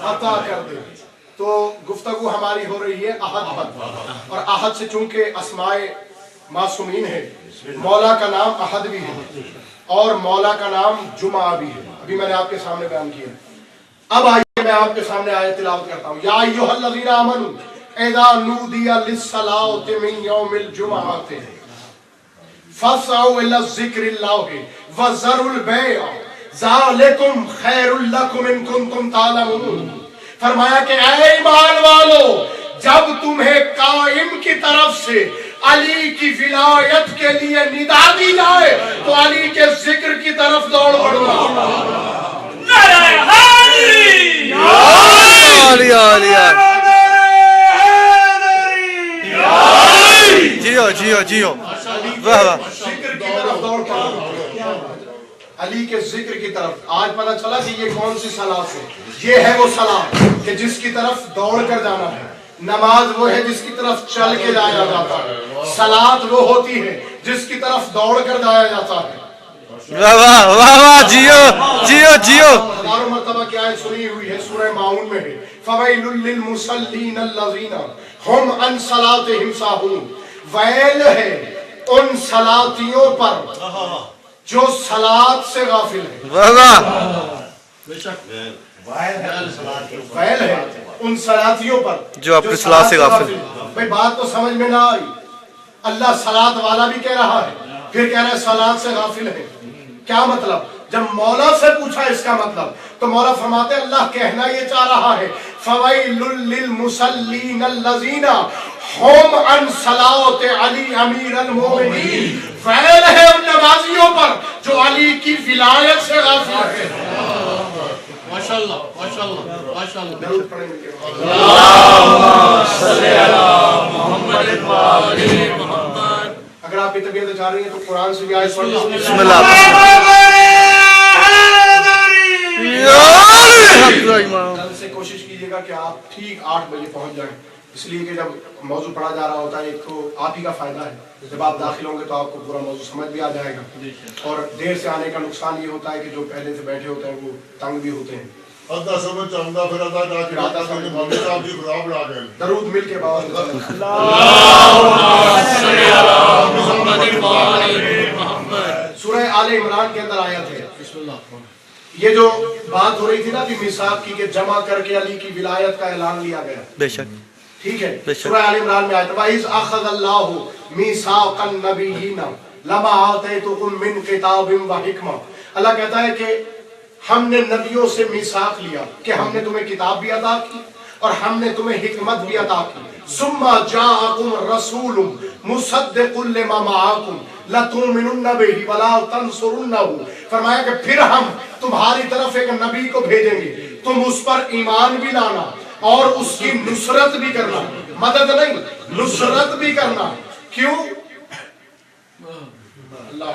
عطا کر دے. تو گفتگو ہماری ہو رہی ہے احد پر, اور احد سے چونکہ اسمائے معصومین ہے, مولا کا نام احد بھی ہے اور مولا کا نام جمعہ بھی ہے. ابھی میں نے آپ کے سامنے بیان کیا. اب آئیے میں آپ کے سامنے آیت تلاوت کرتا ہوں. یا ایھا الذین آمنوا اذا نودی للصلاۃ من یوم الجمعۃ فاسعوا الی ذکر اللہ وذروا البیع ذالکم خیر لکم ان کنتم تعلمون. فرمایا کہ اے ایمان والو, جب تمہیں قائم کی طرف سے علی کی ولایت کے لیے ندا دی جائے تو علی کے ذکر کی طرف دوڑ پڑنا. جیو جیو جیو ذکر کی طرف دوڑ پڑنا, علی کے ذکر کی طرف. آج پتہ چلا کہ یہ کون سی صلاۃ ہے. یہ ہے وہ صلاۃ کہ جس کی طرف دوڑ کر جانا ہے. نماز وہ ہے جس کی طرف چل کے جایا جاتا ہے. صلاۃ وہ ہوتی ہے جس کی طرف دوڑ کر جایا جاتا ہے. واہ واہ واہ واہ, جیو جیو جیو. ہزاروں مرتبہ کی آیت سنی ہوئی ہے, سورہ ماؤن میں ہے. فویل للمصلین الذین هم عن صلاتهم ساہون. ویل ہے ان صلاتیوں پر جو صلاۃ سے غافل ہے. واہ واہ. ویل ہے ان صلاتیوں پر جو آپ کی صلاۃ سے غافل. بھئی بات تو سمجھ میں نہ آئی. اللہ صلاۃ والا بھی کہہ رہا ہے, پھر کہہ رہا ہے صلاۃ سے غافل ہے. کیا مطلب؟ جب مولا سے پوچھا اس کا مطلب تو مولا فرماتے اللہ کہنا یہ چاہ رہا ہے فویل للمصلین الذین هم عن صلاۃ علی امیر المومنین. ویل ہے ان نمازیوں پر جو علی کی ولایت سے غافل ہے. ماشاءاللہ ماشاءاللہ ماشاءاللہ. درود پڑھیں گے. اللہم صلی علی محمد و آل محمد. اگر آپ کی طبیعت چاہ رہی ہے تو قرآن سے بھی آیت پڑھ لیں. بسم اللہ. کل سے کوشش کیجئے گا کہ آپ ٹھیک 8 بجے پہنچ جائیں, اس لیے کہ جب موضوع پڑھا جا رہا ہوتا ہے ایک تو آپ ہی کا فائدہ ہے, جب آپ داخل ہوں گے تو آپ کو پورا موضوع سمجھ بھی آ جائے گا, اور دیر سے آنے کا نقصان یہ ہوتا ہے کہ جو پہلے سے بیٹھے ہوتے ہیں وہ تنگ بھی ہوتے ہیں. ادا سمجھ چاہوں گا پھر ادا جا کے آتا سمجھ مامی صاحب بھی خراب لا گئے. درود مل کے باوت سورہ آل عمران کے اندر آیت ہے. یہ جو بات ہو رہی تھی نا کہ میثاق کی کہ جمع کر کے علی کی ولایت کا اعلان لیا گیا, بے شک ٹھیک ہے. سورہ آل عمران میں آیت وَإِذْ أَخَذَ اللَّهُ مِيثَاقَ النَّبِيِّينَ لَمَا آتَيْتُكُم مِّن كِتَابٍ وَحِکْمَةٍ. اللہ کہتا ہے کہ ہم نے نبیوں سے میثاق لیا کہ ہم نے تمہیں کتاب بھی عطا کی اور ہم نے تمہیں حکمت بھی عطا کی. ثُمَّ جَاءَكُمْ رَسُولٌ مُصَدِّقٌ لِمَا مَعَكُمْ لَتُؤْمِنُنَّ بِهِ وَلَا تَنصُرُنَّهُ. فرمایا کہ پھر ہم تمہاری طرف ایک نبی کو بھیجیں گے, تم اس پر ایمان بھی لانا اور اس کی نصرت بھی کرنا. مدد نہیں, نصرت بھی کرنا. کیوں؟ اللہ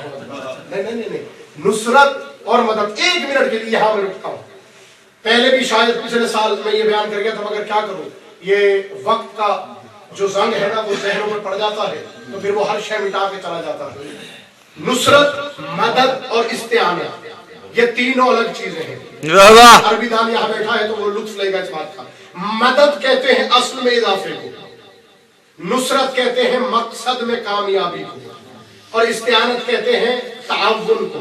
نہیں, نصرت اور مدد. 1 منٹ کے لیے یہاں میں رکھتا ہوں. پہلے بھی شاید پچھلے سال میں یہ بیان کر گیا تھا, مگر کیا کروں, یہ وقت کا جو زنگ ہے نا وہ ذہنوں میں پڑ جاتا ہے تو پھر وہ ہر شے مٹا کے چلا جاتا ہے. نصرت, مدد اور استعانت, یہ تینوں الگ چیزیں ہیں. عربی دان یہاں بیٹھا ہے تو وہ لطف لے گا اس بات کا. مدد کہتے ہیں اصل میں اضافے کو, نصرت کہتے ہیں مقصد میں کامیابی کو, اور استعانت کہتے ہیں تعاون کو,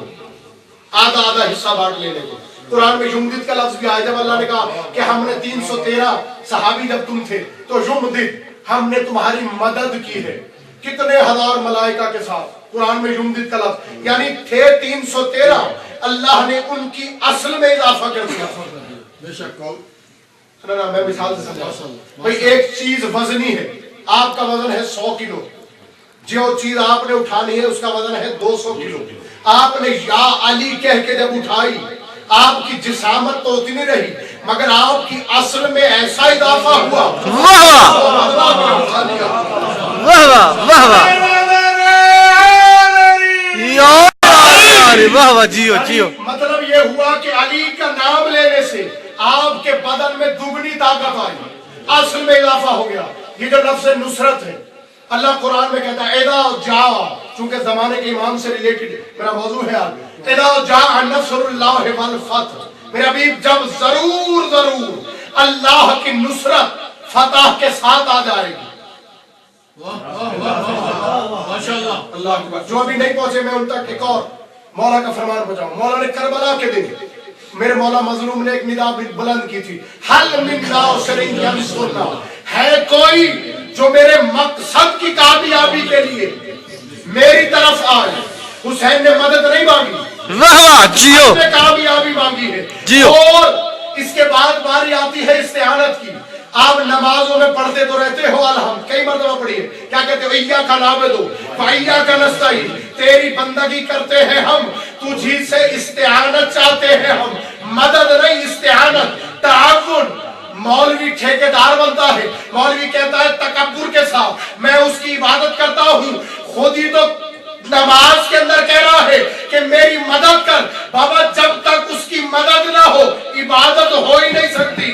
آدھا آدھا حصہ بانٹ لینے کو. قرآن میں یمدد کا لفظ بھی آیا جب اللہ نے کہا کہ ہم نے 313 صحابی جب تم تھے تو یمدد, ہم نے تمہاری مدد کی ہے. کتنے ہزار ملائکہ کے ساتھ قرآن میں یمدد کا لفظ, یعنی تھے 313, اللہ نے ان کی اصل میں اضافہ کر دیا. بے شک. میں مثال سے سمجھا. بھئی ایک چیز وزنی ہے, آپ کا وزن ہے 100 کلو, جو چیز آپ نے اٹھانی ہے اس کا وزن ہے 200 کلو. آپ نے یا علی کہہ کے جب اٹھائی, آپ کی جسامت تو اتنی رہی مگر آپ کی اصل میں ایسا اضافہ ہوا. جیو جیو. مطلب یہ ہوا کہ علی کا نام لینے سے آپ کے بدن میں دگنی طاقت آئی, اصل میں اضافہ ہو گیا. یہ جو لفظ نصرت ہے, اللہ قرآن میں کہتا ہے اذا جاء, چونکہ زمانے کے امام سے ریلیٹڈ میرا موضوع ہے آج, اذا جاء نصر اللہ والفتح, میرے حبیب جب ضرور اللہ کی نصرت فتح کے ساتھ آ جائے گی. ماشاءاللہ. اللہ اکبر. جو ابھی نہیں پہنچے میں ان تک ایک اور مولا کا فرمان پہنچاؤں. مولا نے کربلا کے دن میرے مولا مظلوم نے ایک ندا بلند کی تھی, حل من ناصرین ینصرنا, ہے کوئی جو میرے مقصد کی کامیابی کے لیے میری طرف آئے. حسین نے مدد نہیں مانگی, واہ واہ جیو نے کامیابی مانگی ہے. جیو. اور اس کے بعد باری آتی ہے استعانت کی. آپ نمازوں میں پڑھتے تو رہتے ہو الحمد, کئی مرتبہ پڑھیے, کیا کہتے ہو, ایاک نعبد و ایاک نستعین, تیری بندگی کرتے ہیں ہم, تجھی سے استعانت چاہتے ہیں ہم. مدد نہیں, استعانت, تعاون. مولوی ٹھیکیدار بنتا ہے, مولوی کہتا ہے تکبر کے ساتھ میں اس کی عبادت کرتا ہوں, خود ہی تو نماز کے اندر کہہ رہا ہے کہ میری مدد کر. بابا جب تک اس کی مدد نہ ہو عبادت ہو ہی نہیں سکتی.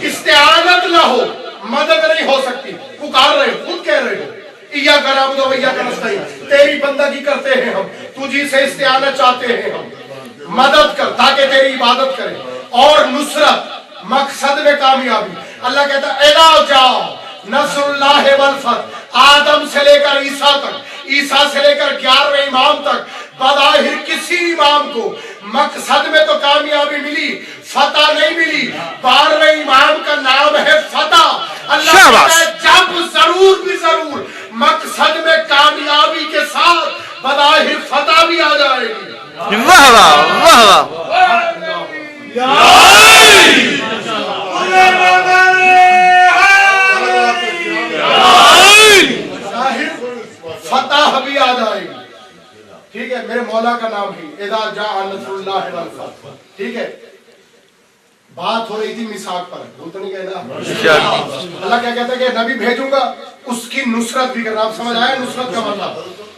استعانت نہ ہو مدد نہیں ہو سکتی. پکار رہے ہو, خود کہہ رہے ہو ایاک نعبد و ایاک نستعین, تیری بندگی کرتے ہیں ہم, تجھی سے استعانت چاہتے ہیں ہم, مدد کر تاکہ تیری عبادت کریں. اور نصرت, مقصد میں کامیابی. اللہ کہتا ہے اذا جاؤ نصر اللہ والفتح, آدم سے لے کر عیسیٰ تک, عیسیٰ سے لے کر 11ویں امام تک, بظاہر کسی امام کو مقصد میں تو کامیابی ملی, فتح نہیں ملی. 12ویں امام کا نام ہے فتح. اللہ کہتا ہے جب ضرور بھی ضرور مقصد میں کامیابی کے ساتھ بظاہر فتح بھی آ جائے گی. واہ واہ واہ واہ فتح بھی آ جائے گی. ٹھیک ہے, میرے مولا کا نام بھی اذا جاء نصر اللہ والفتح. ٹھیک ہے, بات ہو رہی تھی میثاق پر, بھول تو نہیں کہنا. اللہ کیا کہتا ہے کہ نبی بھیجوں گا اس کی نصرت بھی کرنا. آپ سمجھ آیا نصرت کا مطلب,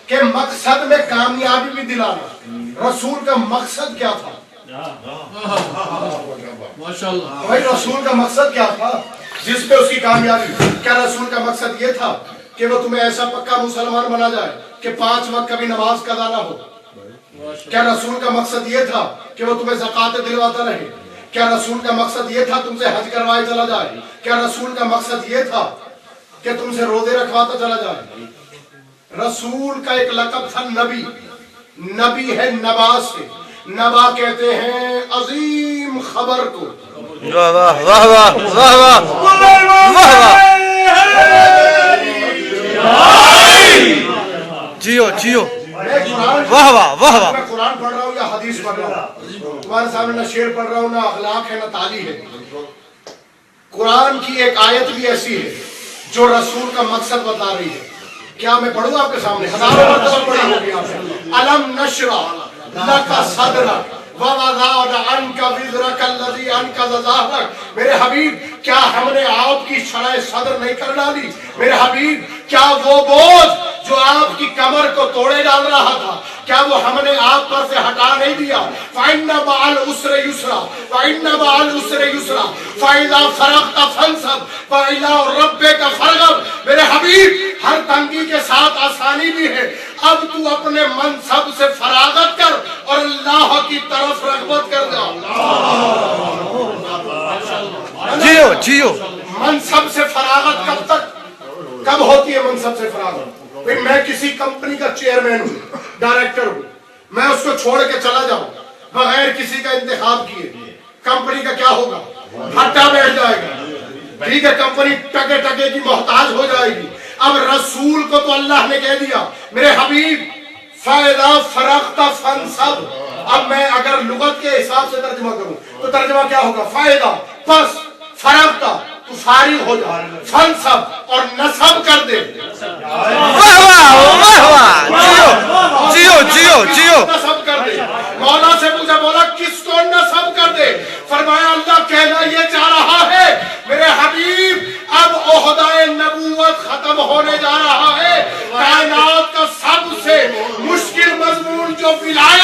کہ مقصد میں کامیابی بھی دلانا. رسول کا مقصد کیا تھا؟ ماشاءاللہ. بھائی رسول کا مقصد کیا تھا جس پہ اس کی کامیابی؟ کیا رسول کا مقصد یہ تھا کہ وہ تمہیں ایسا پکا مسلمان بنا جائے کہ 5 وقت کبھی نماز قضا نہ ہو؟ کیا رسول کا مقصد یہ تھا کہ وہ تمہیں زکوٰۃ دلواتا رہے؟ کیا رسول کا مقصد یہ تھا تم سے حج کروائے چلا جائے؟ کیا رسول کا مقصد یہ تھا کہ تم سے روزے رکھواتا چلا جائے؟ رسول کا ایک لقب تھا نبی. نبی ہے نبا سے, نبا کہتے ہیں عظیم خبر کو. واہ واہ واہ واہ واہ واہ جیو جیو واہ واہ واہ واہ. میں قرآن پڑھ رہا ہوں یا حدیث پڑھ رہا ہوں, تمہارے سامنے نہ شعر پڑھ رہا ہوں, نہ اخلاق ہے, نہ تعلیم ہے. قرآن کی ایک آیت بھی ایسی ہے جو رسول کا مقصد بتا رہی ہے. کیا میں پڑھوں آپ کے سامنے؟ ہزاروں مرتبہ پڑھی ہوگی آپ نے. الم نشرح لک صدرک ووضعنا عنک وزرک الذی انقض ظہرک. میرے حبیب کیا ہم نے آپ کی شرح صدر نہیں کر ڈالی؟ میرے حبیب کیا وہ بوجھ جو آپ کی کمر کو توڑے ڈال رہا تھا کیا وہ ہم نے آپ پر سے ہٹا نہیں دیا؟ فَإِنَّ مَعَ الْعُسْرِ يُسْرًا وَإِنَّ مَعَ الْعُسْرِ يُسْرًا فَإِذَا فَرَغْتَ فَانْصَبْ وَإِلَىٰ رَبِّكَ فَارْغَب. میرے حبیب ہر تنگی کے ساتھ آسانی بھی ہے. اب تو اپنے منصب سے فراغت کر اور اللہ کی طرف رغبت کر جا. جیو جیو. منصب سے فراغت کب تک, کب ہوتی ہے منصب سے فراغت؟ میں کسی کمپنی کا چیئرمین ہوں, ڈائریکٹر ہوں, میں اس کو چھوڑ کے چلا جاؤں بغیر کسی کا انتخاب کیے, کمپنی کا کیا ہوگا؟ ہٹا بیٹھ جائے گا. ٹھیک ہے, کمپنی ٹکے ٹکے کی محتاج ہو جائے گی. اب رسول کو تو اللہ نے کہہ دیا میرے حبیب فَإِذَا فَرَغْتَ فَانْصَبْ. اب میں اگر لغت کے حساب سے ترجمہ کروں تو ترجمہ کیا ہوگا؟ فائدہ پس, فرغتا تو فارغ ہو جا, فنصب اور نصب کر دے. واہ واہ واہ واہ جیو جیو جیو. نصب کر دے. مولا سے پوچھا مولا کس کو نصب کر دے؟ فرمایا اللہ کہنا یہ چاہ رہا ہے میرے حبیب اب عہدہ نبوت ختم ہونے جا رہا ہے. کائنات کا سب سے مشکل مضمون جو ولایت